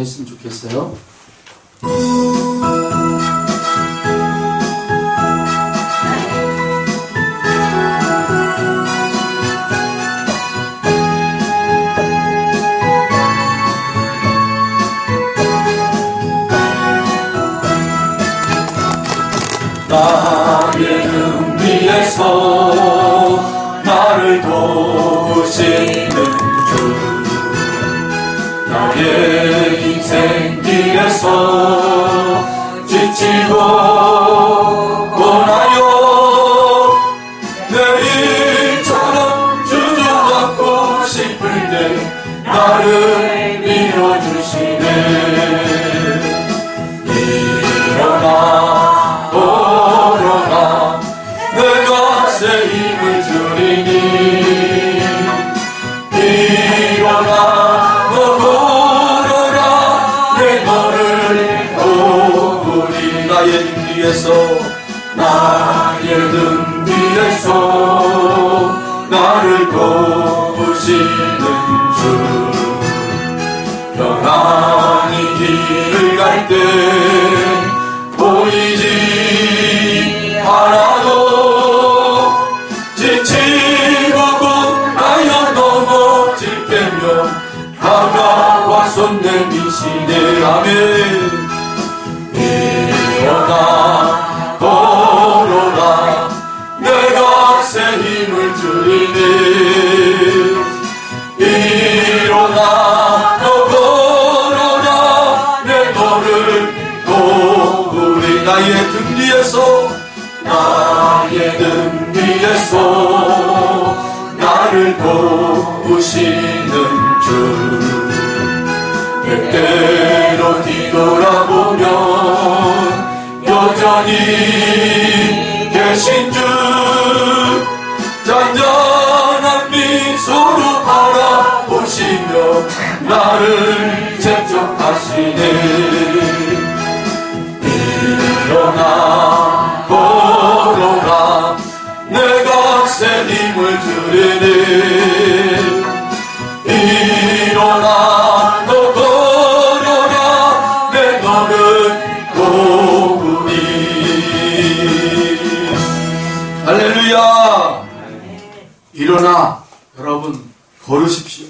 했으면 좋겠어요. 나의 등 위에서 나를 도우시는 주, 나의 인생 길에서 지치고 원하여 내일처럼 주저앉고 싶을 때 나를 밀어주시네. 일어나 오너라 내가 새 힘을 주리니, 일어나 너 걸어라 내 너를 도우리. 나의 등 뒤에서 나를 도우시는 주, 평안히 길을 갈 때 보이지 않아도 지치고 나여 넘어질 때면 다가와 손 내미시네. 아멘. 일어나 걸어라 내가 새 힘을 주리니, 일어나 너 걸어라 내 너를 도우리. 나의 등 뒤에서 나를 도우시는 주, 때때로 뒤돌아보면 여전히 계신 주, 잔잔한 미소로 바라보시며 나를 책정하시네. 일어나 걸어라 내가 새 힘을 주리니, 일어나 너 걸어라 내 너를 도우리. 할렐루야. 일어나 여러분 걸으십시오.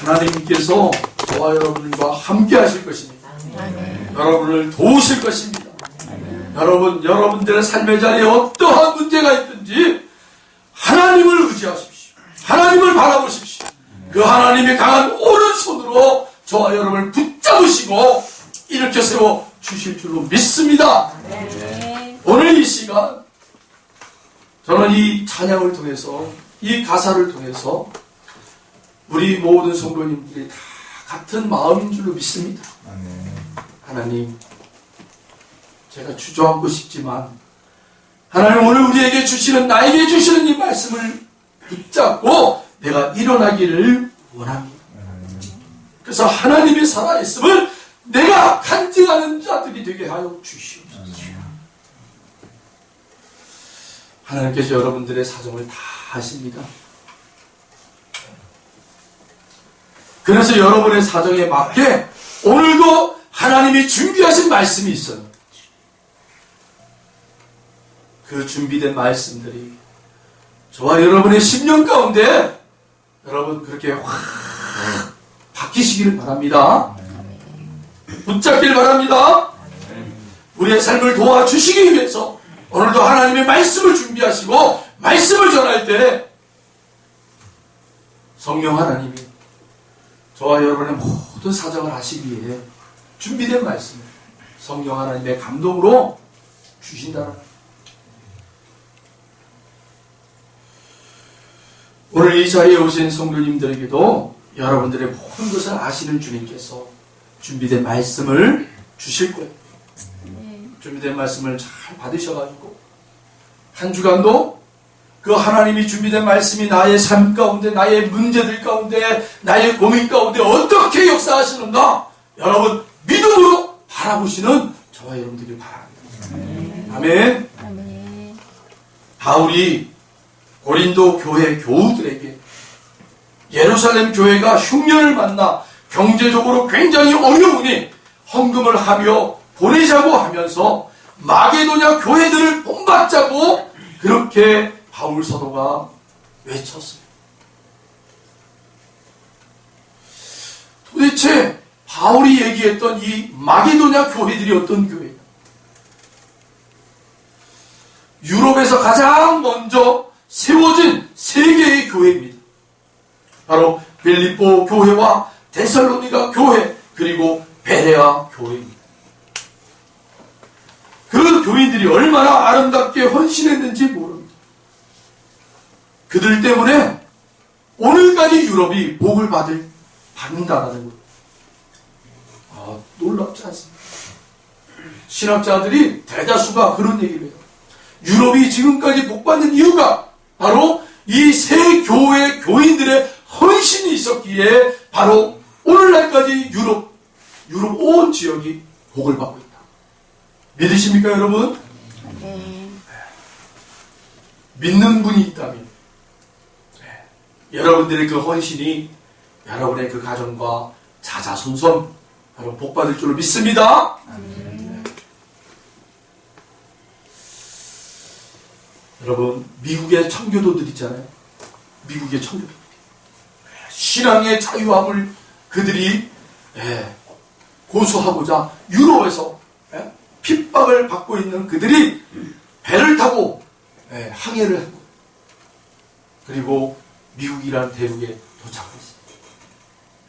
하나님께서 저와 여러분과 함께 하실 것입니다. 여러분을 도우실 것입니다. 여러분들의 삶의 자리에 어떠한 문제가 있든지 하나님을 의지하십시오. 하나님을 바라보십시오. 그 하나님의 강한 오른손으로 저와 여러분을 붙잡으시고 일으켜 세워 주실 줄로 믿습니다. 오늘 이 시간 저는 이 찬양을 통해서, 이 가사를 통해서 우리 모든 성도님들이 다 같은 마음인 줄로 믿습니다. 하나님, 제가 주저앉고 싶지만 하나님 오늘 우리에게 주시는, 나에게 주시는 이 말씀을 붙잡고 내가 일어나기를 원합니다. 그래서 하나님의 살아있음을 내가 간증하는 자들이 되게 하여 주시옵소서. 하나님께서 여러분들의 사정을 다 아십니다. 그래서 여러분의 사정에 맞게 오늘도 하나님이 준비하신 말씀이 있어요. 그 준비된 말씀들이 저와 여러분의 심령 가운데 여러분 그렇게 확 바뀌시기를 바랍니다. 붙잡길 바랍니다. 우리의 삶을 도와주시기 위해서 오늘도 하나님의 말씀을 준비하시고 말씀을 전할 때 성령 하나님이 저와 여러분의 모든 사정을 아시기 위해 준비된 말씀을 성령 하나님의 감동으로 주신다는 거예요. 오늘 이 자리에 오신 성도님들에게도 여러분들의 모든 것을 아시는 주님께서 준비된 말씀을 주실 거예요. 준비된 말씀을 잘 받으셔가지고 한 주간도 그 하나님이 준비된 말씀이 나의 삶 가운데, 나의 문제들 가운데, 나의 고민 가운데 어떻게 역사하시는가 여러분 믿음으로 바라보시는 저와 여러분들이 바랍니다. 아멘. 바울이 고린도 교회 교우들에게 예루살렘 교회가 흉년을 만나 경제적으로 굉장히 어려우니 헌금을 하며 보내자고 하면서 마게도냐 교회들을 본받자고 그렇게 바울 사도가 외쳤습니다. 도대체 바울이 얘기했던 이 마게도냐 교회들이 어떤 교회냐? 유럽에서 가장 먼저 세워진 세 개의 교회입니다. 바로 빌립보 교회와 데살로니가 교회, 그리고 베레아 교회입니다. 그 교인들이 얼마나 아름답게 헌신했는지 모릅니다. 그들 때문에 오늘까지 유럽이 복을 받는다라는 것. 놀랍지 않습니까? 신학자들이 대다수가 그런 얘기를 해요. 유럽이 지금까지 복받는 이유가 바로 이 세 교회 교인들의 헌신이 있었기에 바로 오늘날까지 유럽 온 지역이 복을 받고 있다. 믿으십니까, 여러분? 네. 믿는 분이 있다면 여러분들의 그 헌신이 여러분의 그 가정과 자자손손 바로 복받을 줄로 믿습니다. 여러분, 미국의 청교도들 있잖아요. 미국의 청교도. 신앙의 자유함을 그들이 고수하고자 유럽에서 핍박을 받고 있는 그들이 배를 타고 항해를 하고 그리고 미국이라는 대륙에 도착했습니다.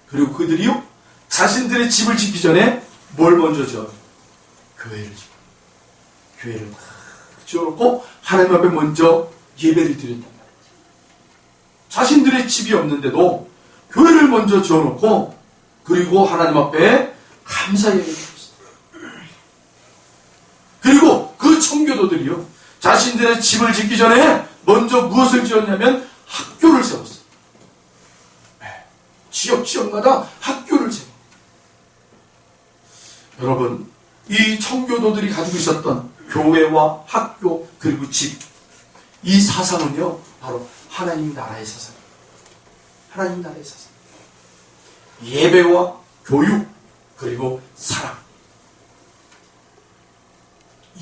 그리고 그들이요 자신들의 집을 짓기 전에 뭘 먼저 지어요? 교회를 지어요. 교회를 딱 지어놓고 하나님 앞에 먼저 예배를 드렸단 말이에요. 자신들의 집이 없는데도 교회를 먼저 지어놓고 그리고 하나님 앞에 감사 예배를 드렸어요. 그리고 그 청교도들이요 자신들의 집을 짓기 전에 먼저 무엇을 지었냐면 학교를 세웠어요. 지역마다 학교를 세워. 여러분, 이 청교도들이 가지고 있었던 교회와 학교 그리고 집, 이 사상은요 바로 하나님 나라의 사상입니다. 하나님 나라의 사상. 예배와 교육 그리고 사랑.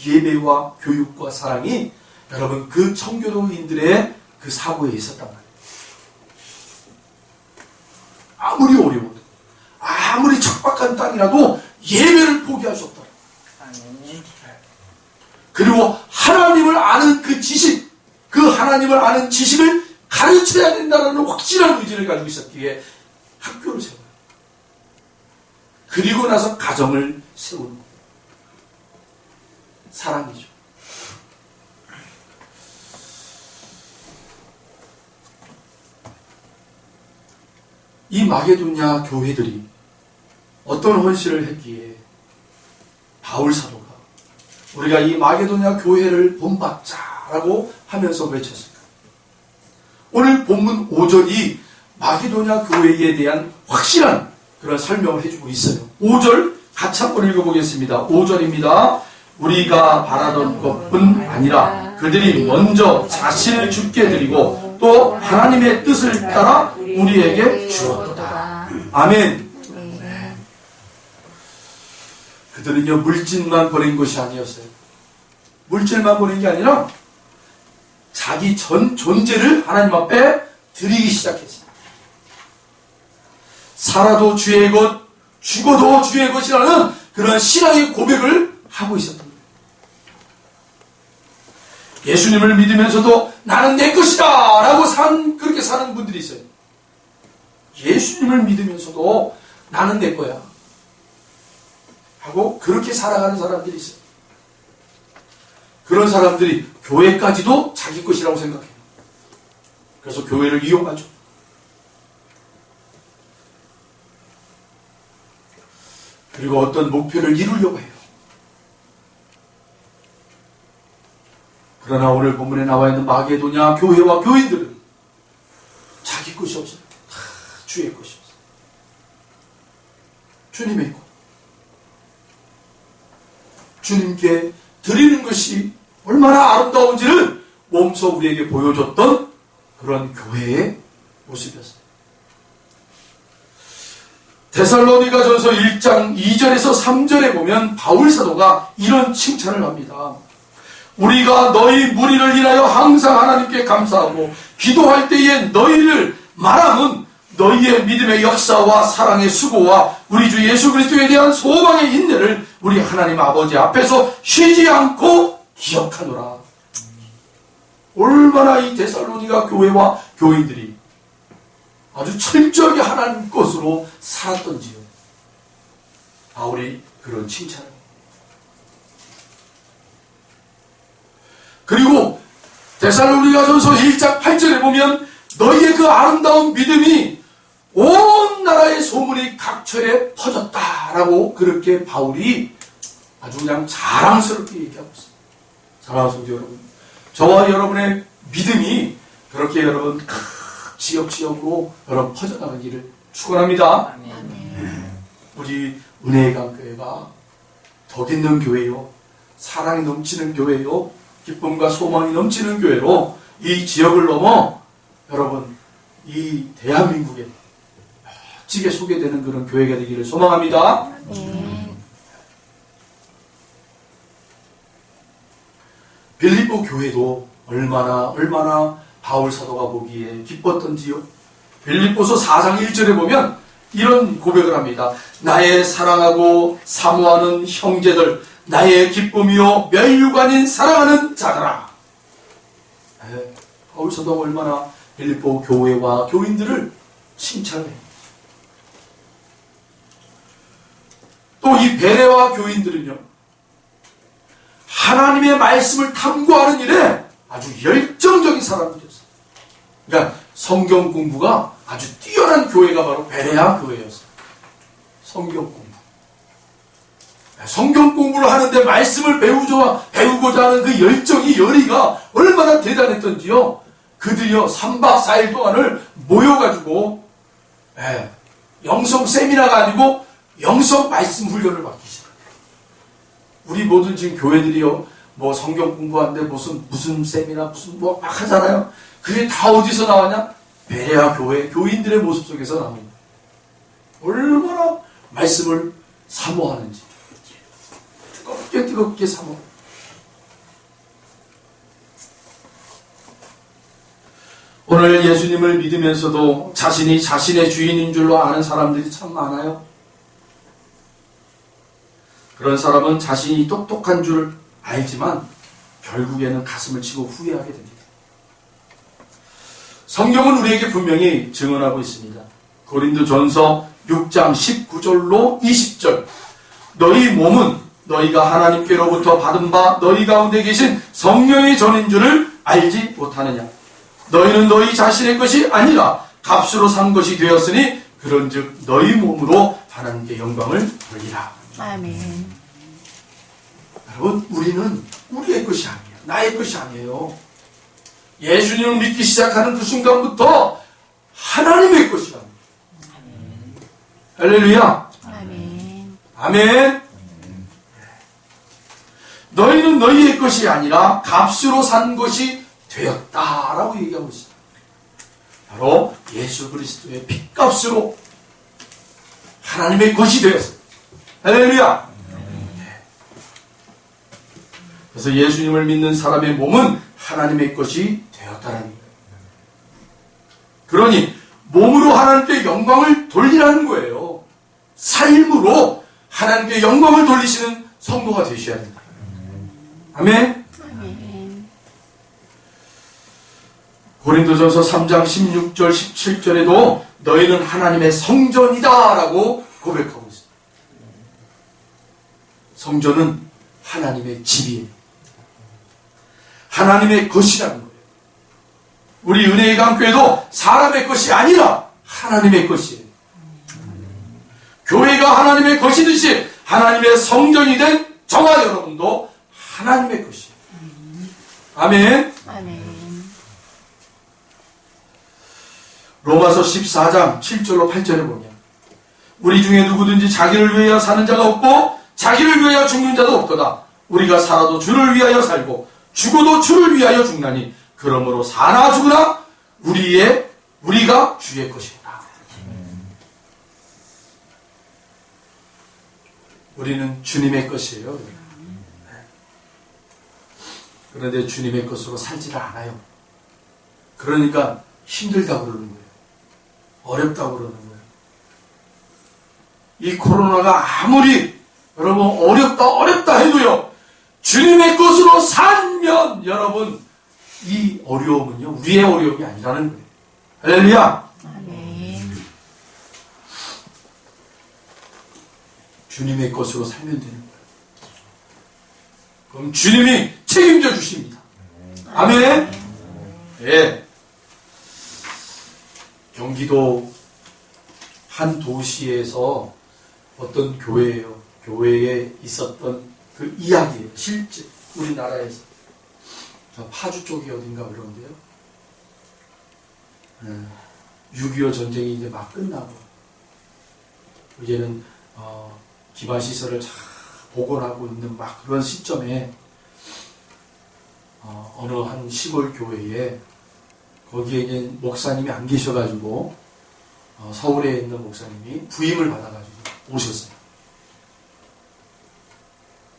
예배와 교육과 사랑이 여러분 그 청교도인들의 그 사고에 있었단 말이에요. 아무리 어려워도 아무리 척박한 땅이라도 예배를 포기할 수 없다. 그리고 하나님을 아는 그 지식, 그 하나님을 아는 지식을 가르쳐야 된다는 확실한 의지를 가지고 있었기에 학교를 세워요. 그리고 나서 가정을 세우는 거예요. 사랑이죠. 이 마게도냐 교회들이 어떤 헌신을 했기에 바울 사도가 우리가 이 마게도냐 교회를 본받자라고 하면서 외쳤습니다. 오늘 본문 5절이 마게도냐 교회에 대한 확실한 그런 설명을 해주고 있어요. 5절 같이 한번 읽어보겠습니다. 5절입니다. 우리가 바라던 것뿐 아니라 그들이 먼저 자신을 주께 드리고 또 하나님의 뜻을 따라 우리에게 주었도다. 아멘. 그들은요 물질만 보낸 것이 아니었어요. 물질만 보낸 게 아니라 자기 전 존재를 하나님 앞에 드리기 시작했어요. 살아도 주의 것, 죽어도 주의 것이라는 그런 신앙의 고백을 하고 있었던 거예요. 예수님을 믿으면서도 나는 내 것이다 라고 그렇게 사는 분들이 있어요. 예수님을 믿으면서도 나는 내 거야 하고 그렇게 살아가는 사람들이 있어요. 그런 사람들이 교회까지도 자기 것이라고 생각해요. 그래서 교회를 이용하죠. 그리고 어떤 목표를 이루려고 해요. 그러나 오늘 본문에 나와 있는 마게도냐 교회와 교인들은 자기 것이 없어요. 다 주의 것이 없어요. 주님의 것. 주님께 드리는 것이 얼마나 아름다운지를 몸소 우리에게 보여줬던 그런 교회의 모습이었어요. 데살로니가전서 1장 2절에서 3절에 보면 바울 사도가 이런 칭찬을 합니다. 우리가 너희 무리를 인하여 항상 하나님께 감사하고 기도할 때에 너희를 말함은 너희의 믿음의 역사와 사랑의 수고와 우리 주 예수 그리스도에 대한 소망의 인내를 우리 하나님 아버지 앞에서 쉬지 않고 기억하노라. 얼마나 이 데살로니가 교회와 교인들이 아주 철저하게 하나님 것으로 살았던지요. 바울이 그런 칭찬을. 그리고 데살로니가전서 1장 8절에 보면 너희의 그 아름다운 믿음이 온 나라의 소문이 각처에 퍼졌다라고 그렇게 바울이 아주 그냥 자랑스럽게 얘기하고 있습니다. 사랑하는 여러분, 저와 여러분의 믿음이 그렇게 여러분 지역지역으로 여러분 퍼져나가기를 축원합니다. 우리 은혜의 강교회가 덕 있는 교회요, 사랑이 넘치는 교회요, 기쁨과 소망이 넘치는 교회로 이 지역을 넘어 여러분 이 대한민국에 멋지게 소개되는 그런 교회가 되기를 소망합니다. 빌립보 교회도 얼마나 바울 사도가 보기에 기뻤던지요. 빌립보서 4장 1절에 보면 이런 고백을 합니다. 나의 사랑하고 사모하는 형제들, 나의 기쁨이요 멸류관인 사랑하는 자들아. 바울 사도가 얼마나 빌립보 교회와 교인들을 칭찬해요. 또 이 베레와 교인들은요, 하나님의 말씀을 탐구하는 일에 아주 열정적인 사람들이었어요. 그러니까 성경 공부가 아주 뛰어난 교회가 바로 베레아 교회였어요. 성경 공부. 성경 공부를 하는데 말씀을 배우고자 하는 그 열정이, 열의가 얼마나 대단했던지요. 그들이요 3박 4일 동안을 모여가지고 영성 세미나가 아니고 영성 말씀 훈련을 받기 시작해요. 우리 모든 지금 교회들이요 뭐 성경 공부하는데 무슨 세미나 무슨 뭐 막 하잖아요. 그게 다 어디서 나왔냐? 베레아 교회 교인들의 모습 속에서 나옵니다. 얼마나 말씀을 사모하는지 뜨겁게 사모. 오늘 예수님을 믿으면서도 자신이 자신의 주인인 줄로 아는 사람들이 참 많아요. 그런 사람은 자신이 똑똑한 줄 알지만 결국에는 가슴을 치고 후회하게 됩니다. 성경은 우리에게 분명히 증언하고 있습니다. 고린도전서 6장 19절로 20절. 너희 몸은 너희가 하나님께로부터 받은 바 너희 가운데 계신 성령의 전인 줄을 알지 못하느냐. 너희는 너희 자신의 것이 아니라 값으로 산 것이 되었으니 그런즉 너희 몸으로 하나님께 영광을 돌리라. 아멘. 여러분, 우리는 우리의 것이 아니에요. 나의 것이 아니에요. 예수님을 믿기 시작하는 그 순간부터 하나님의 것이야. 할렐루야. 아멘. 아멘. 너희는 너희의 것이 아니라 값으로 산 것이 되었다라고 얘기하고 있습니다. 바로 예수 그리스도의 핏값으로 하나님의 것이 되었어요. 할렐루야. 그래서 예수님을 믿는 사람의 몸은 하나님의 것이 되었다는 거예요. 그러니 몸으로 하나님께 영광을 돌리라는 거예요. 삶으로 하나님께 영광을 돌리시는 성도가 되셔야 된다. 아멘. 아멘. 고린도전서 3장 16절 17절에도 너희는 하나님의 성전이다 라고 고백하고 있습니다. 성전은 하나님의 집이에요. 하나님의 것이라는 거예요. 우리 은혜의 강교회도 사람의 것이 아니라 하나님의 것이에요. 교회가 하나님의 것이듯이 하나님의 성전이 된 저와 여러분도 하나님의 것이에요. 아멘. 아멘. 로마서 14장 7절로 8절에 보면 우리 중에 누구든지 자기를 위하여 사는 자가 없고 자기를 위하여 죽는 자도 없도다. 우리가 살아도 주를 위하여 살고 죽어도 주를 위하여 죽나니 그러므로 사나 죽으나 우리가 주의 것이다. 우리는 주님의 것이에요. 그런데 주님의 것으로 살지를 않아요. 그러니까 힘들다고 그러는 거예요. 어렵다고 그러는 거예요. 이 코로나가 아무리 여러분 어렵다 해도요, 주님의 것으로 살면 여러분 이 어려움은요 우리의 어려움이 아니라는 거예요. 할렐루야. 아멘. 주님의 것으로 살면 되는 거예요. 그럼 주님이 책임져 주십니다. 아멘. 예. 경기도 한 도시에서 어떤 교회에 있었던 그 이야기예요. 실제 우리나라에서 저 파주 쪽이 어딘가 그런데요. 6.25 전쟁이 이제 막 끝나고 이제는 기반 시설을 잘 복원하고 있는 막 그런 시점에 어느 한 시골 교회에 거기에 이제 목사님이 안 계셔가지고 서울에 있는 목사님이 부임을 받아가지고 오셨어요.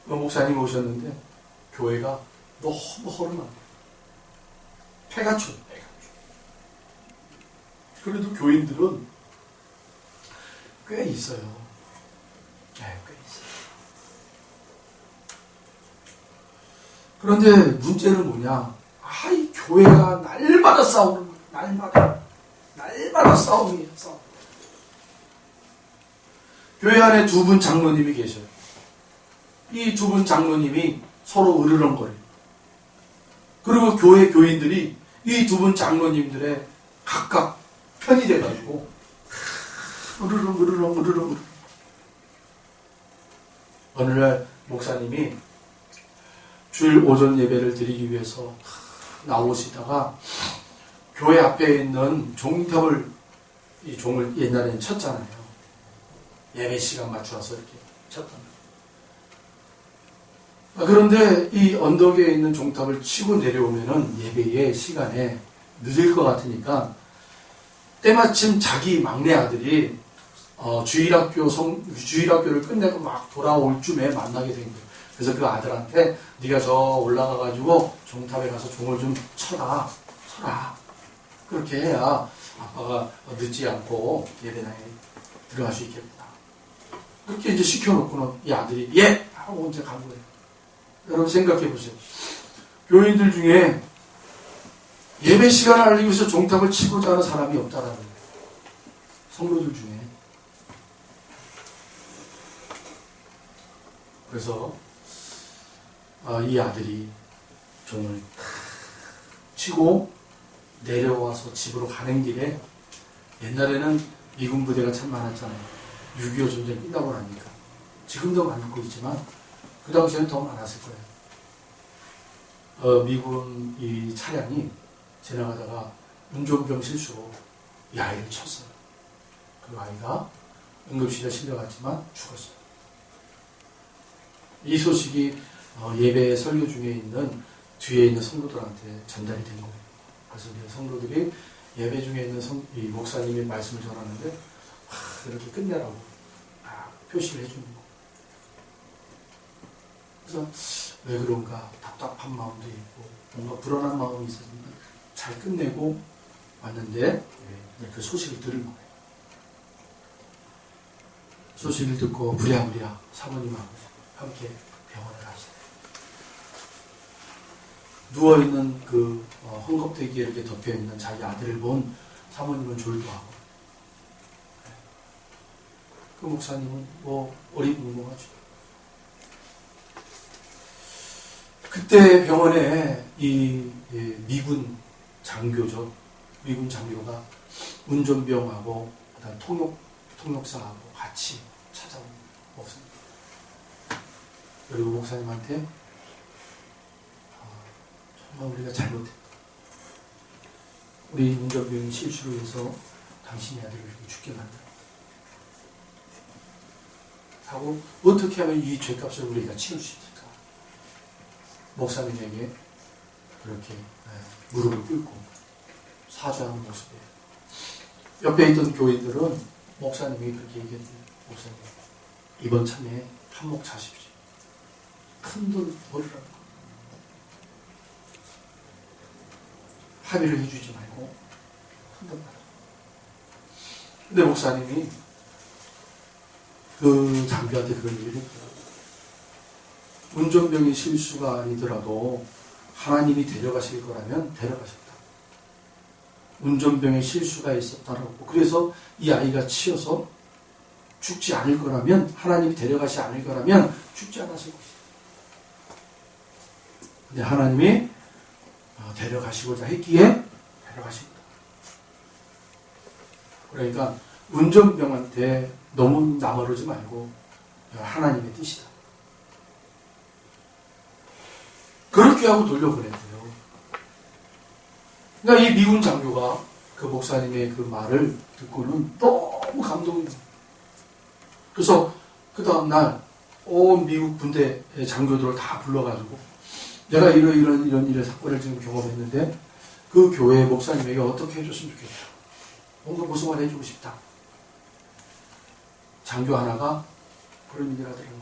그 목사님 오셨는데 교회가 너무 허름한 폐가 쳐요. 그래도 교인들은 꽤 있어요. 네, 꽤 있어요. 그런데 문제는 뭐냐? 이 교회가 날마다 싸우는 거예요. 날마다 싸움이에요. 싸움. 교회 안에 두 분 장로님이 계셔요. 이 두 분 장로님이 서로 으르렁거려요. 그리고 교회 교인들이 이 두 분 장로님들의 각각 편이 돼가지고 으르렁 어느 날 목사님이 주일 오전 예배를 드리기 위해서 나오시다가 교회 앞에 있는 종탑을, 이 종을 옛날에는 쳤잖아요. 예배 시간 맞춰서 이렇게 쳤단 말이에요. 그런데 이 언덕에 있는 종탑을 치고 내려오면은 예배의 시간에 늦을 것 같으니까 때마침 자기 막내 아들이 주일학교를 끝내고 막 돌아올 쯤에 만나게 된 거예요. 그래서 그 아들한테 네가 저 올라가가지고 종탑에 가서 종을 좀 쳐라. 그렇게 해야 아빠가 늦지 않고 예배당에 들어갈 수 있겠구나. 그렇게 이제 시켜놓고는 이 아들이 예! 하고 이제 간 거예요. 여러분 생각해 보세요. 교인들 중에 예배 시간을 알리기 위해서 종탑을 치고자 하는 사람이 없다라는 거예요. 성도들 중에. 그래서 이 아들이 종을 치고 내려와서 집으로 가는 길에, 옛날에는 미군 부대가 참 많았잖아요. 6.25 전쟁 끝나고 나니까. 지금도 많고 있지만 그 당시에는 더 많았을 거예요. 미군 이 차량이 지나가다가 운전병 실수로 이 아이를 쳤어요. 그 아이가 응급실에 실려갔지만 죽었어요. 이 소식이 예배 설교 중에 있는 뒤에 있는 성도들한테 전달이 된 거예요. 그래서 성도들이 예배 중에 있는 이 목사님의 말씀을 전하는데 이렇게 끝내라고 표시를 해주는 거예요. 그래서 왜 그런가 답답한 마음도 있고 뭔가 불안한 마음이 있었는데 잘 끝내고 왔는데 그 소식을 들은 거예요. 소식을 듣고 부랴부랴 사모님하고 함께 병원을 갔어요. 누워있는 그 헝겊대기에 이렇게 덮여있는 자기 아들을 본 사모님은 졸도하고, 그 목사님은 어리둥둥하죠. 그때 병원에 이 미군 장교죠. 미군 장교가 운전병하고 그다음 통역사하고 같이 찾아온 목사님. 그리고 목사님한테 정말 우리가 잘못했다. 우리 운전병이 실수로 해서 당신의 아들을 죽게 만들었다. 하고 어떻게 하면 이 죄값을 우리가 치를 수 있을까? 목사님에게 그렇게 무릎을 꿇고 사죄하는 모습이에요. 옆에 있던 교인들은 목사님이 그렇게 얘기했대요. 목사님, 이번 참에 한몫 하십시오. 큰돈 벌으라고. 합의를 해주지 말고 큰돈 벌라. 근데 목사님이 그 장교한테 그런 얘기를 했더라고요. 운전병의 실수가 아니더라도 하나님이 데려가실 거라면 데려가셨다. 운전병의 실수가 있었다라고. 그래서 이 아이가 치여서 죽지 않을 거라면, 하나님이 데려가지 않을 거라면 죽지 않았을 것이다. 근데 하나님이 데려가시고자 했기에 데려가신 거다. 그러니까 운전병한테 너무 나무르지 말고 하나님의 뜻이다. 그렇게 하고 돌려보냈대요. 그러니까 이 미군 장교가 그 목사님의 그 말을 듣고는 너무 감동이 돼요. 그래서 그 다음날 온 미국 군대 장교들을 다 불러가지고 내가 이런 일의 사건을 지금 경험했는데 그 교회 목사님에게 어떻게 해줬으면 좋겠다. 뭔가 보상을 해주고 싶다. 장교 하나가 그런 얘기를 하더라고요.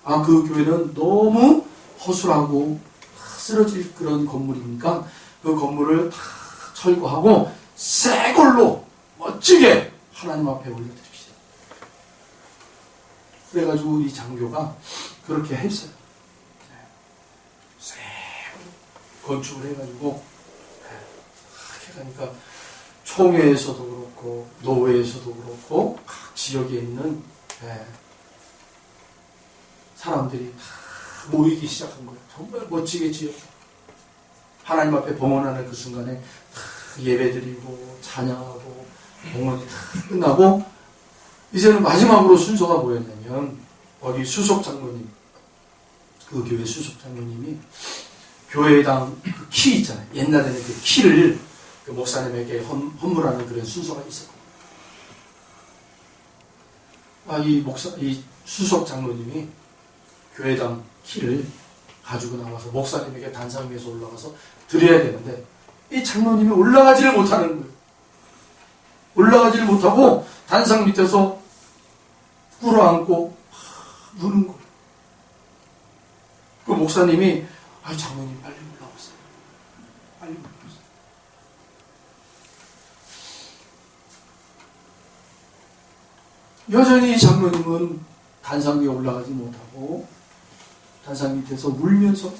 아, 그 교회는 너무 허술하고 쓰러질 그런 건물이니까 그 건물을 다 철거하고 새 걸로 멋지게 하나님 앞에 올려드립시다. 그래가지고 이 장교가 그렇게 했어요. 새 걸로 건축을 해가지고 그렇게 가니까 총회에서도 그렇고 노회에서도 그렇고 각 지역에 있는 사람들이 다 모이기 시작한 거예요. 정말 멋지게 지었어요. 하나님 앞에 봉헌하는 그 순간에 다 예배드리고 찬양하고 봉헌이 다 끝나고 이제는 마지막으로 순서가 뭐였냐면 거기 수석 장로님, 그 교회 수석 장로님이 교회당 그 키 있잖아요. 옛날에는 그 키를 그 목사님에게 헌물하는 그런 순서가 있었고, 이 수석 장로님이 교회당 키를 가지고 나와서 목사님에게 단상 위에서 올라가서 드려야 되는데 이 장로님이 올라가지를 못하는 거예요. 올라가지를 못하고 단상 밑에서 꿇어앉고 우는 거예요. 그 목사님이 장로님 빨리 올라오세요. 빨리 올라오세요. 여전히 이 장로님은 단상 위에 올라가지 못하고 단상 밑에서 울면서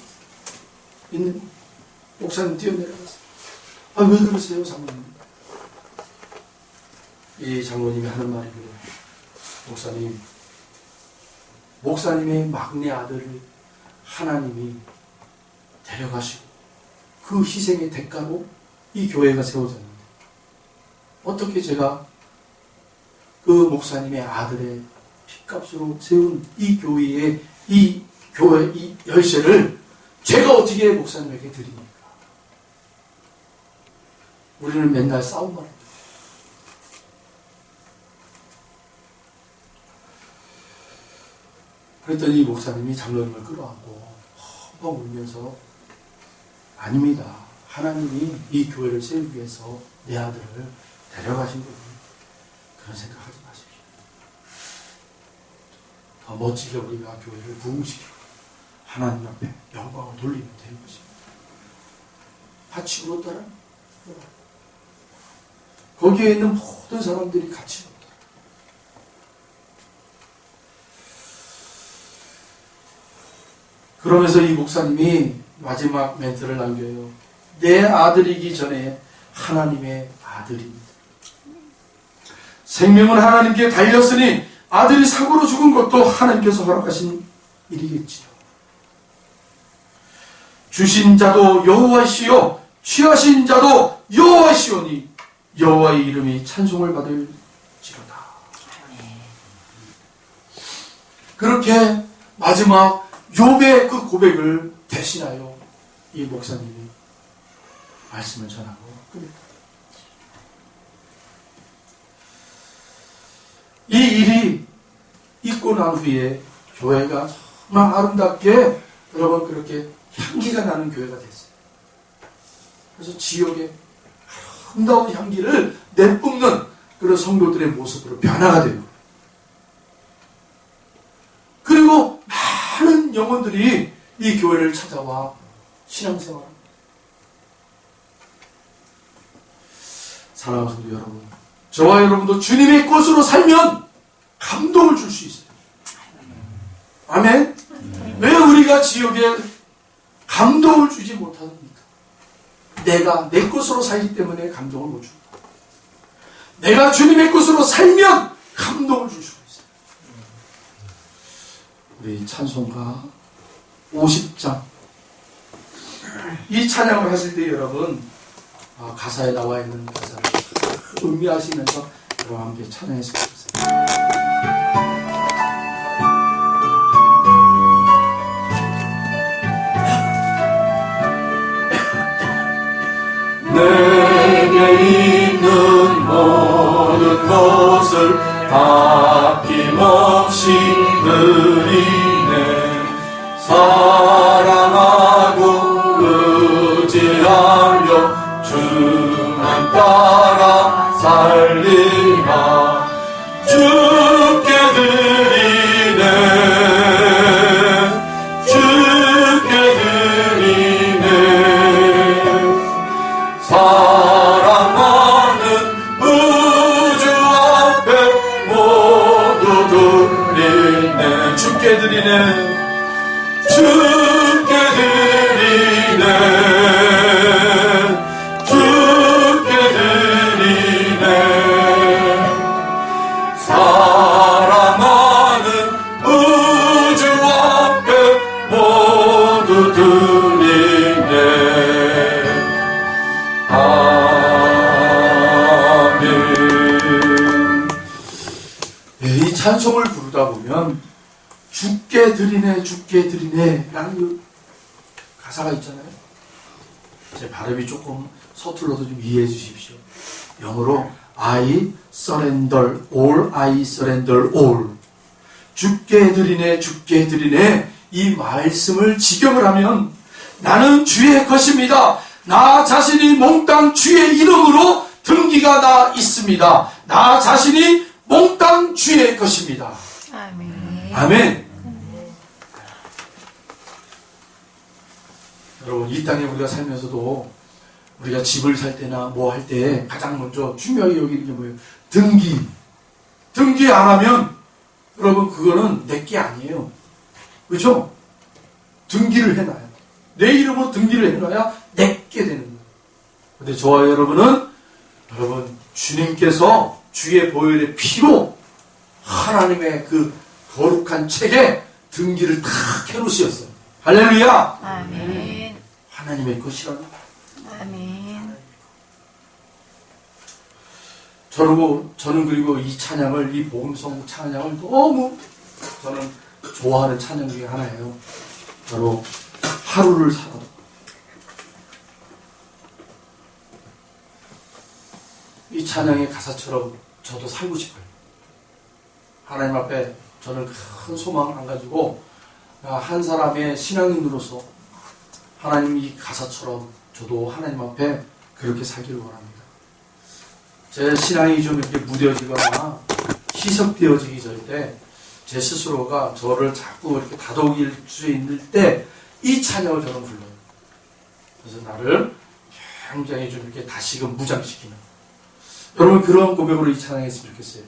있는 거예요. 목사님 뛰어내려갔어요. 왜 그러세요, 장로님? 이 장로님이 하는 말이 그래요. 목사님의 막내 아들을 하나님이 데려가시고 그 희생의 대가로 이 교회가 세워졌는데 어떻게 제가 그 목사님의 아들의 핏값으로 세운 이 교회의 이 열쇠를 제가 어떻게 목사님에게 드립니까? 우리는 맨날 싸움만 합니다. 그랬더니 이 목사님이 장로님을 끌어안고 펑펑 울면서 아닙니다. 하나님이 이 교회를 세우기 위해서 내 아들을 데려가신 거니 그런 생각하지 마십시오. 더 멋지게 우리가 교회를 부흥시키고 하나님 앞에 영광을 돌리면 되는 것입니다. 같이 울었더라. 거기에 있는 모든 사람들이 같이 울었더라. 그러면서 이 목사님이 마지막 멘트를 남겨요. 내 아들이기 전에 하나님의 아들입니다. 생명은 하나님께 달렸으니 아들이 사고로 죽은 것도 하나님께서 허락하신 일이겠지요. 주신 자도 여호와시요 취하신 자도 여호와시오니 여호와의 이름이 찬송을 받을지로다. 그렇게 마지막 욥의 그 고백을 대신하여 이 목사님이 말씀을 전하고 끝냈다. 이 일이 있고 난 후에 교회가 정말 아름답게 여러분 그렇게 향기가 나는 교회가 됐어요. 그래서 지역에 아름다운 향기를 내뿜는 그런 성도들의 모습으로 변화가 되고 많은 영혼들이 이 교회를 찾아와 신앙생활합니다. 사랑하는 성도 여러분, 저와 여러분도 주님의 것으로 살면 감동을 줄 수 있어요. 아멘. 왜 우리가 지옥에 감동을 주지 못합니까? 내가 내 것으로 살기 때문에 감동을 못 줍니다. 내가 주님의 것으로 살면 감동을 줄 수가 있어요. 우리 찬송가 50장 이 찬양을 하실 때 여러분 가사에 나와 있는 가사를 음미하시면서 여러분 함께 찬양했으면 좋겠습니다. 내게 있는 모든 것을 아낌없이 드리네. 사랑하고 의지하며 주만 따라 살리라. 주께 드리네. 주께 드리네. 사랑하는 우주 앞에 모두 드리네. 주께 드리네. 주께 드리네. 주께 드리네. 사랑하는 우주 앞에 모두 드리네. 아멘. 이 찬송을 부르다 보면 주께 드리네 주께 드리네 라는 가사가 있잖아요. 제 발음이 조금 서툴러도 좀 이해해 주십시오. 영어로 I surrender all, I surrender all. 주께 드리네 주께 드리네 이 말씀을 직역을 하면 나는 주의 것입니다. 나 자신이 몽땅 주의 이름으로 등기가 나 있습니다. 나 자신이 몽땅 주의 것입니다. 아멘. 아멘. 여러분 이 땅에 우리가 살면서도 우리가 집을 살 때나 뭐 할 때 가장 먼저 중요하게 여기는 게 뭐예요? 등기. 등기 안 하면 여러분 그거는 내게 아니에요. 그렇죠? 등기를 해놔요. 내 이름으로 등기를 해놔야 내게 되는 거예요. 근데 저와 여러분은 여러분 주님께서 주의 보혈의 피로 하나님의 그 거룩한 책에 등기를 다 해놓으셨어요. 할렐루야. 아멘. 하나님의 것이라는 아멘. 저는 그리고 이 찬양을 이 복음성 찬양을 너무 저는 좋아하는 찬양 중에 하나예요. 바로 하루를 살아도. 이 찬양의 가사처럼 저도 살고 싶어요. 하나님 앞에 저는 큰 소망을 안 가지고 한 사람의 신앙인으로서 하나님 이 가사처럼 저도 하나님 앞에 그렇게 살기를 원합니다. 제 신앙이 좀 이렇게 무뎌지거나 희석되어지기 전 때 제 스스로가 저를 자꾸 이렇게 다독일 수 있는 때 이 찬양을 저는 불러요. 그래서 나를 굉장히 좀 이렇게 다시금 무장시키는 여러분 그런 고백으로 이 찬양했으면 좋겠어요.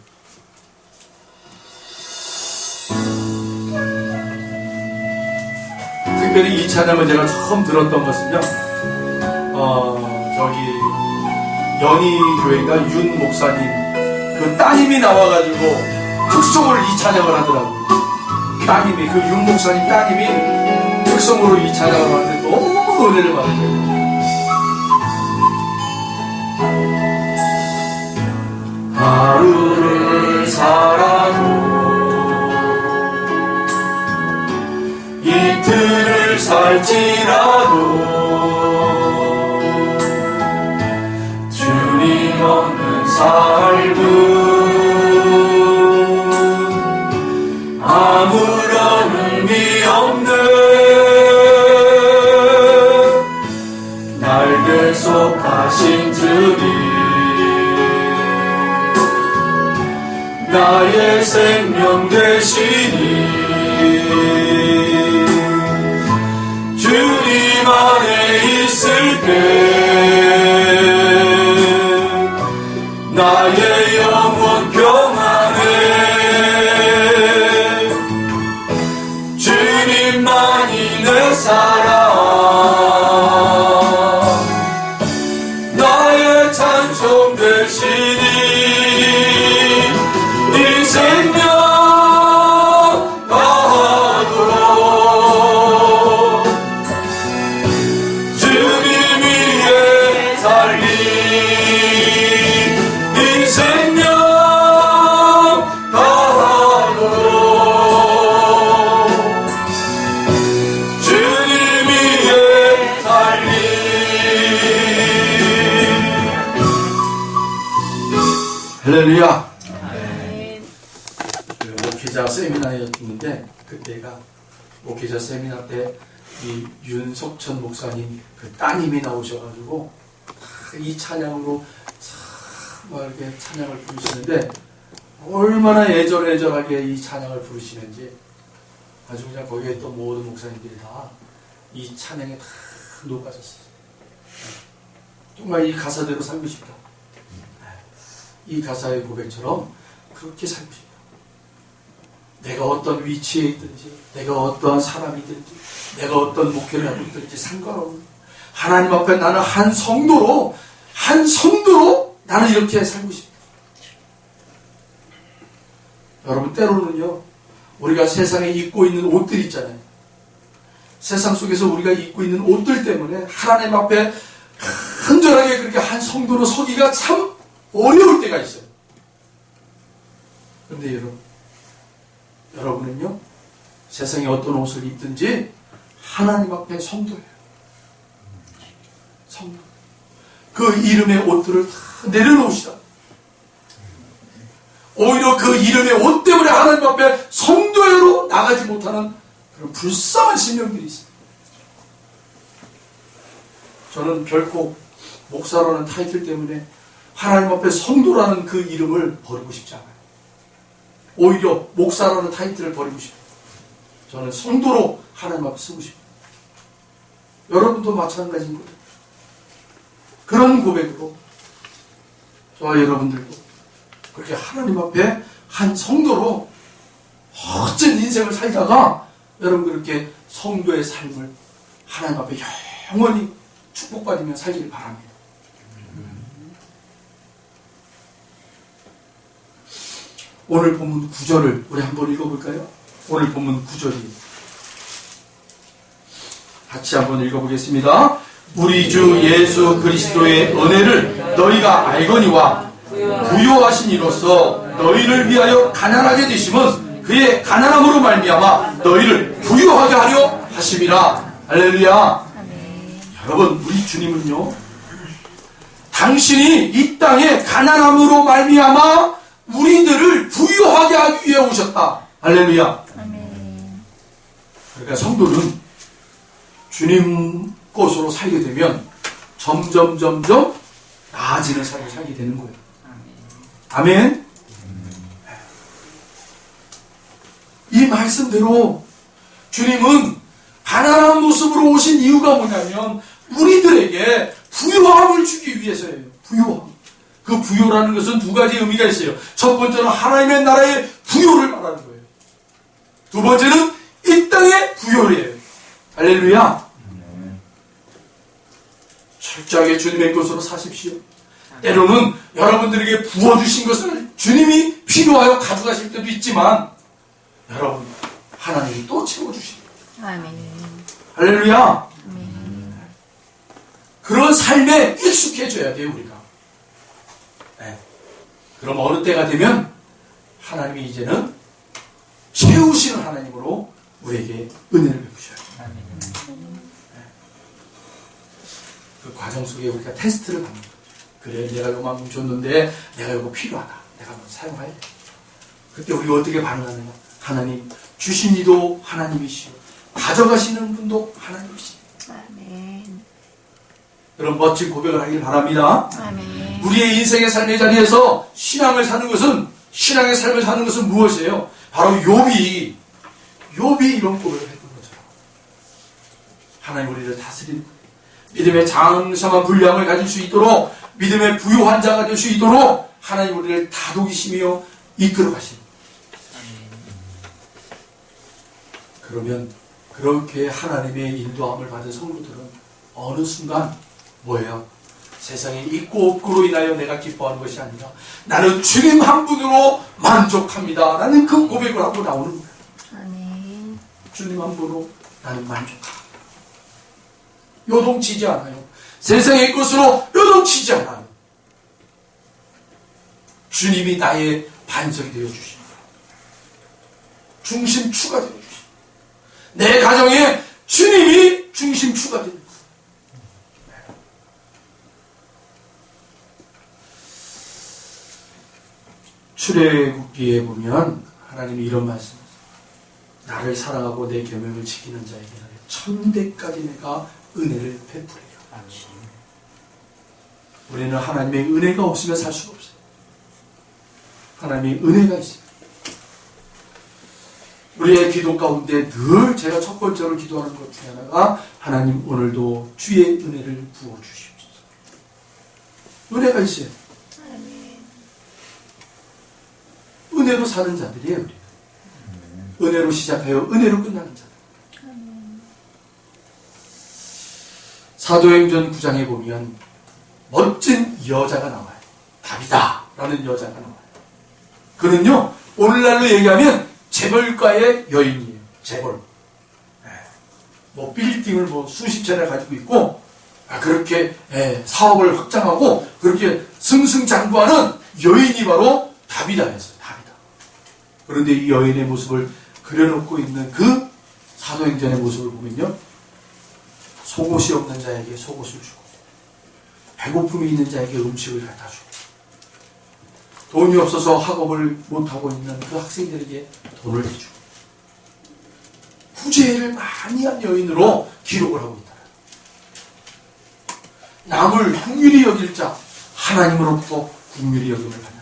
특별히 이 찬양을 제가 처음 들었던 것은요, 영희 교회가 윤 목사님 그 따님이 나와가지고 특성으로 이 찬양을 하더라고요. 따님이 그 윤 목사님 따님이 특성으로 이 찬양을 하는데 너무 은혜를 받은 거예요. 하루를 살아도 이틀을 살지라도 주님 없는 삶은 아무런 의미 없는 날 계속하신 주님 나의 생명 되시니 나의 영혼 평안해 주님만이 내 사랑 나의 찬송 되시니 이 생명 다하도록 주님 위에 살리 이 생명 다하도록 주님 위에 살리 할렐루야. 아멘. 그 목회자 세미나였는데 그때가 목회자 세미나 때 이 윤석천 목사님 그 따님이 나오셔가지고 이 찬양으로 막 이렇게 찬양을 부르시는데 얼마나 애절애절하게 이 찬양을 부르시는지 아주 그냥 거기에 또 모든 목사님들이 다 이 찬양에 다 녹아졌어요. 정말 이 가사대로 살고 싶다. 이 가사의 고백처럼 그렇게 살고 싶다. 내가 어떤 위치에 있든지 내가 어떠한 사람이든지 내가 어떤 목회를 하고 있든지 상관없는 하나님 앞에 나는 한 성도로 나는 이렇게 살고 싶다. 여러분 때로는요 우리가 세상에 입고 있는 옷들 있잖아요. 세상 속에서 우리가 입고 있는 옷들 때문에 하나님 앞에 간절하게 그렇게 한 성도로 서기가 참 어려울 때가 있어요. 그런데 여러분은요 세상에 어떤 옷을 입든지 하나님 앞에 성도예요. 성도. 그 이름의 옷들을 다 내려놓으시라. 오히려 그 이름의 옷 때문에 하나님 앞에 성도로 나가지 못하는 그런 불쌍한 심령들이 있습니다. 저는 결코 목사라는 타이틀 때문에 하나님 앞에 성도라는 그 이름을 버리고 싶지 않아요. 오히려 목사라는 타이틀을 버리고 싶어요. 저는 성도로 하나님 앞에 쓰고 싶어요. 여러분도 마찬가지인 거예요. 그런 고백으로 저와 여러분들도 그렇게 하나님 앞에 한 성도로 멋진 인생을 살다가 여러분 그렇게 성도의 삶을 하나님 앞에 영원히 축복받으며 살길 바랍니다. 오늘 본문 9절을 우리 한번 읽어볼까요? 오늘 본문 9절이 같이 한번 읽어보겠습니다. 우리 주 예수 그리스도의 은혜를 너희가 알거니와 부요하신 이로써 너희를 위하여 가난하게 되심은 그의 가난함으로 말미암아 너희를 부요하게 하려 하심이라. 할렐루야. 아멘. 여러분 우리 주님은요 당신이 이 땅에 가난함으로 말미암아 우리들을 부유하게 하기 위해 오셨다. 할렐루야. 아멘. 그러니까 성도는 주님 것으로 살게 되면 점점 나아지는 삶을 살게 되는 거예요. 아멘. 이 말씀대로 주님은 가난한 모습으로 오신 이유가 뭐냐면 우리들에게 부요함을 주기 위해서예요. 부요함. 그 부요라는 것은 두 가지 의미가 있어요. 첫 번째는 하나님의 나라의 부요를 말하는 거예요. 두 번째는 이 땅의 부요예요. 할렐루야. 철저하게 주님의 것으로 사십시오. 때로는 여러분들에게 부어주신 것을 주님이 필요하여 가져가실 때도 있지만 여러분 하나님이 또 채워주십니다. 아멘. 할렐루야. 아멘. 그런 삶에 익숙해져야 돼요 우리가. 네. 그럼 어느 때가 되면 하나님이 이제는 채우시는 하나님으로 우리에게 은혜를 베푸셔요. 그 과정 속에 우리가 테스트를 받는 거죠. 그래 내가 요만큼 줬는데 내가 이거 필요하다. 내가 한번 사용해야 돼. 그때 우리가 어떻게 반응하느냐. 하나님 주신 이도 하나님이시오. 가져가시는 분도 하나님이시오. 아멘. 그런 멋진 고백을 하길 바랍니다. 아멘. 우리의 인생의 삶의 자리에서 신앙의 삶을 사는 것은 무엇이에요? 바로 욥이 이런 고백을 했던 것처럼 하나님 우리를 다스리는 거예요. 믿음의 장성한 분량을 가질 수 있도록 믿음의 부유한 자가 될 수 있도록 하나님 우리를 다독이시며 이끌어 가십니다. 그러면 그렇게 하나님의 인도함을 받은 성도들은 어느 순간 뭐예요? 세상에 있고 없고로 인하여 내가 기뻐하는 것이 아니라 나는 주님 한 분으로 만족합니다 라는 그 고백을 하고 나오는 거예요. 아멘. 주님 한 분으로 나는 만족합니다. 요동치지 않아요. 세상의 것으로 요동치지 않아요. 주님이 나의 반석이 되어주십니다. 중심추가 되어주십니다. 내 가정에 주님이 중심추가 됩니다. 출애굽기에 보면 하나님이 이런 말씀을 나를 사랑하고 내 계명을 지키는 자에게 천대까지 내가 은혜를 베푸리라. 우리는 하나님의 은혜가 없으면 살 수가 없어요. 하나님의 은혜가 있습니다. 우리의 기도 가운데 늘 제가 첫 번째로 기도하는 것 중에 하나가 하나님 오늘도 주의 은혜를 부어주십시오. 은혜가 있어요. 은혜로 사는 자들이에요. 우리가. 은혜로 시작하여 은혜로 끝나는 자들. 사도행전 9장에 보면 멋진 여자가 나와요. 다비다 라는 여자가 나와요. 그는요 오늘날로 얘기하면 재벌가의 여인이에요. 재벌. 뭐 빌딩을 뭐 수십 채나 가지고 있고 그렇게 사업을 확장하고 그렇게 승승장구하는 여인이 바로 다비다였어요. 다비다. 그런데 이 여인의 모습을 그려놓고 있는 그 사도행전의 모습을 보면요, 속옷이 없는 자에게 속옷을 주고 배고픔이 있는 자에게 음식을 갖다 주고 돈이 없어서 학업을 못하고 있는 그 학생들에게 돈을 해주고 구제를 많이 한 여인으로 기록을 하고 있다. 남을 긍휼히 여길 자 하나님으로부터 긍휼히 여김을 받는다.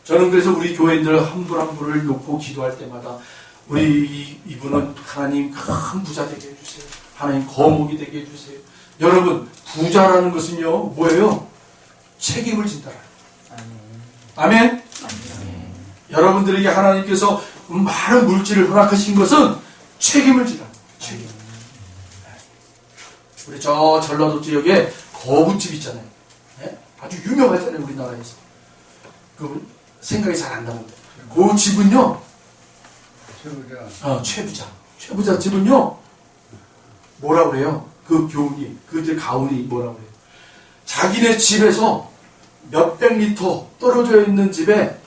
저는 그래서 우리 교회인들 한 분 한 분을 놓고 기도할 때마다 우리 이분은 하나님 큰 부자 되게 해주세요. 하나님 거목이 되게 해주세요. 여러분 부자라는 것은요 뭐예요? 책임을 진다라. 아멘. 여러분들에게 하나님께서 많은 물질을 허락하신 것은 책임을 지라. 책임. 우리 저 전라도 지역에 거부집 있잖아요. 네? 아주 유명하잖아요. 우리나라에서. 그 생각이 잘 안 나는데 그 집은요 최부자 집은요 뭐라 그래요? 그 교훈이 그 가훈이 뭐라 그래요? 자기네 집에서 몇백 미터 떨어져 있는 집에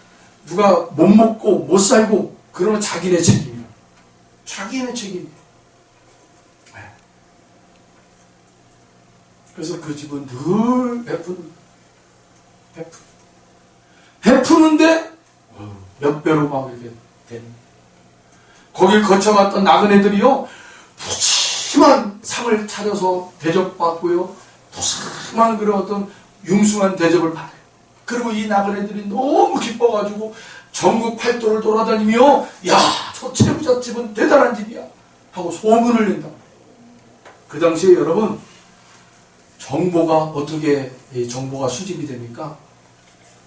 누가 못 먹고 못 살고 그러면 자기네 책임이에요. 자기네 책임이에요. 그래서 그 집은 늘 베푸는데 몇 배로 막 이렇게 되는. 거길 거쳐갔던 나그네들이요 푸짐한 상을 차려서 대접받고요 푸짐한 그런 어떤 융숭한 대접을 받아요. 그리고 이 나그네들이 너무 기뻐가지고 전국 팔도를 돌아다니며 야, 저 최부자 집은 대단한 집이야 하고 소문을 낸다. 그 당시에 여러분 정보가 어떻게 정보가 수집이 됩니까?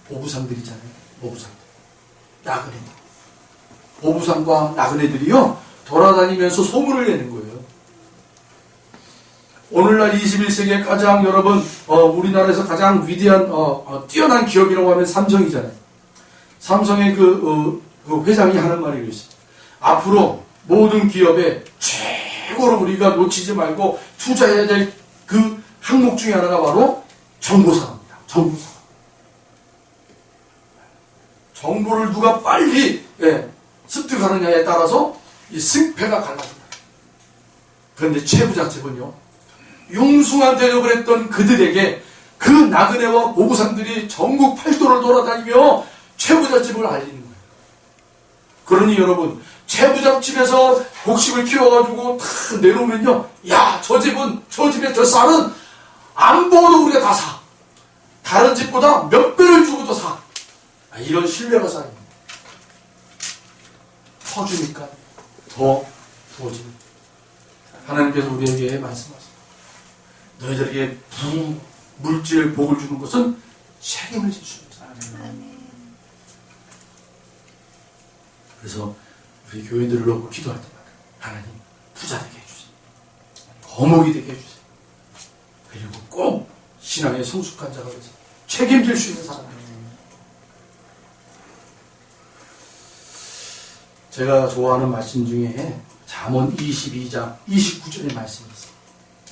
보부상들이잖아요. 보부상들. 나그네들. 보부상과 나그네들이요 돌아다니면서 소문을 내는 거예요. 오늘날 21세기에 가장 여러분 우리나라에서 가장 위대한 뛰어난 기업이라고 하면 삼성이잖아요. 삼성의 그 회장이 하는 말이 있어요. 앞으로 모든 기업에 최고로 우리가 놓치지 말고 투자해야 될 그 항목 중에 하나가 바로 정보사업입니다. 정보사업. 정보를 누가 빨리 습득하느냐에 따라서 이 승패가 갈라집니다. 그런데 최부잣집은요 융숭한 대접을 했던 그들에게 그 나그네와 보부상들이 전국 팔도를 돌아다니며 최부잣집을 알리는 거예요. 그러니 여러분 최부잣집에서 곡식을 키워가지고 다 내놓으면요 야, 저 집은 저 집의 저 쌀은 안 보고도 우리가 다 사. 다른 집보다 몇 배를 주고도 사. 이런 신뢰가 쌓입니다. 퍼주니까 더 부어집니다. 하나님께서 우리에게 말씀하십니다. 너희들에게 물질 복을 주는 것은 책임을 질 수 있다. 그래서 우리 교인들을 놓고 기도할 때마다 하나님 부자 되게 해주세요. 거목이 되게 해주세요. 그리고 꼭 신앙의 성숙한 자가 돼서 책임질 수 있는 사람이에요. 제가 좋아하는 말씀 중에 잠언 22장 29절의 말씀이 있어요.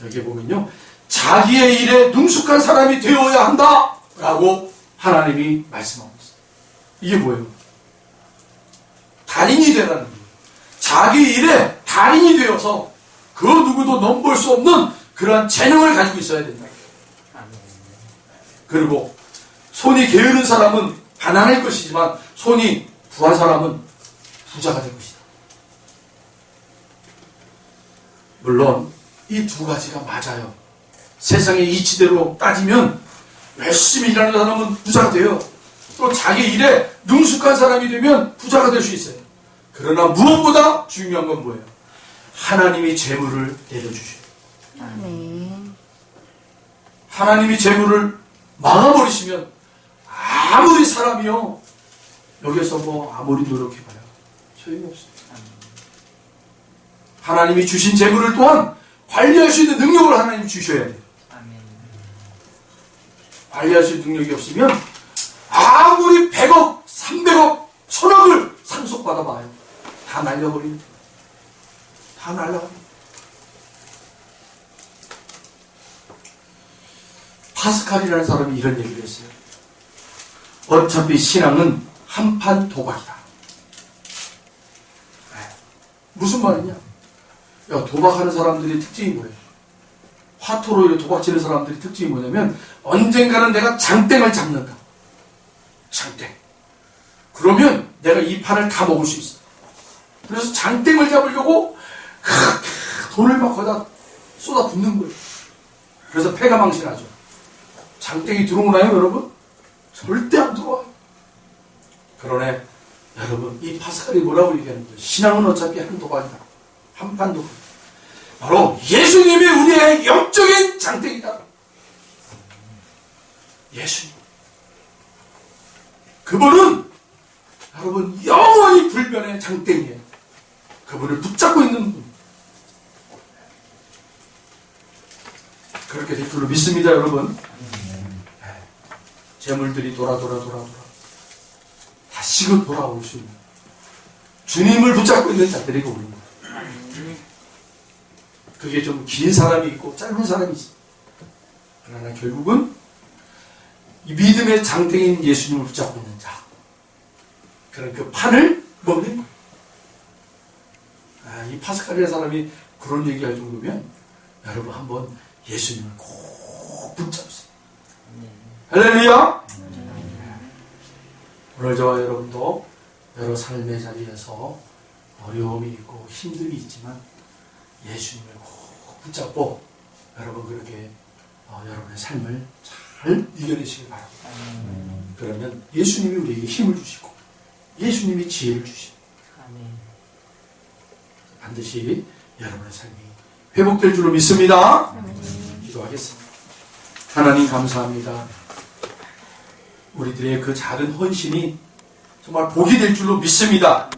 여기 보면요, 자기의 일에 능숙한 사람이 되어야 한다 라고 하나님이 말씀하고 있어요. 이게 뭐예요? 달인이 되라는 거예요. 자기 일에 달인이 되어서 그 누구도 넘볼 수 없는 그러한 재능을 가지고 있어야 된다. 그리고 손이 게으른 사람은 가난할 것이지만 손이 부한 사람은 부자가 될 것이다. 물론 이 두 가지가 맞아요. 세상의 이치대로 따지면 열심히 일하는 사람은 부자가 돼요. 또 자기 일에 능숙한 사람이 되면 부자가 될 수 있어요. 그러나 무엇보다 중요한 건 뭐예요? 하나님이 재물을 내려주셔요. 아멘. 하나님이 재물을 막아버리시면 아무리 사람이요 여기서 뭐 아무리 노력해봐요 소용없어요. 하나님이 주신 재물을 또한 관리할 수 있는 능력을 하나님 주셔야 돼요. 관리할 수 있는 능력이 없으면 아무리 100억, 300억, 1000억을 상속받아봐요. 다 날려버립니다. 다 날라갑니다. 파스칼이라는 사람이 이런 얘기를 했어요. 어차피 신앙은 한판 도박이다. 무슨 말이냐? 야, 도박하는 사람들의 특징이 뭐예요? 화토로 이렇게 도박치는 사람들의 특징이 뭐냐면 언젠가는 내가 장땡을 잡는다. 장땡. 그러면 내가 이 판을 다 먹을 수 있어. 그래서 장땡을 잡으려고 돈을 막 거기다 쏟아 붓는 거예요. 그래서 패가 망신하죠. 장땡이 들어오나요, 여러분? 절대 안 들어와요. 그러네, 여러분, 이 파스칼이 뭐라고 얘기하는 거예요? 신앙은 어차피 한 도박이다. 한판 도박. 바로 예수님이 우리의 영적인 장땡이다. 예수님. 그분은 여러분 영원히 불변의 장땡이에요. 그분을 붙잡고 있는 분. 그렇게 될 줄로 믿습니다, 여러분. 재물들이 돌아 다시금 돌아올 수 있는 주님을 붙잡고 있는 자들에게 오는 거예요. 그게 좀 긴 사람이 있고 짧은 사람이 있어요. 그러나 결국은 이 믿음의 장땡인 예수님을 붙잡고 있는 자, 그런 그 판을 먹는 거예요. 이 파스칼이라는 사람이 그런 얘기할 정도면 여러분 한번 예수님을 꼭 붙잡으세요. 할렐루야! 오늘 저와 여러분도 여러 삶의 자리에서 어려움이 있고 힘듦이 있지만 예수님을 꼭 붙잡고 여러분 그렇게 여러분의 삶을 잘 이겨내시길 바랍니다. 그러면 예수님이 우리에게 힘을 주시고 예수님이 지혜를 주시고 반드시 여러분의 삶이 회복될 줄로 믿습니다. 기도하겠습니다. 하나님 감사합니다. 우리들의 그 작은 헌신이 정말 복이 될 줄로 믿습니다.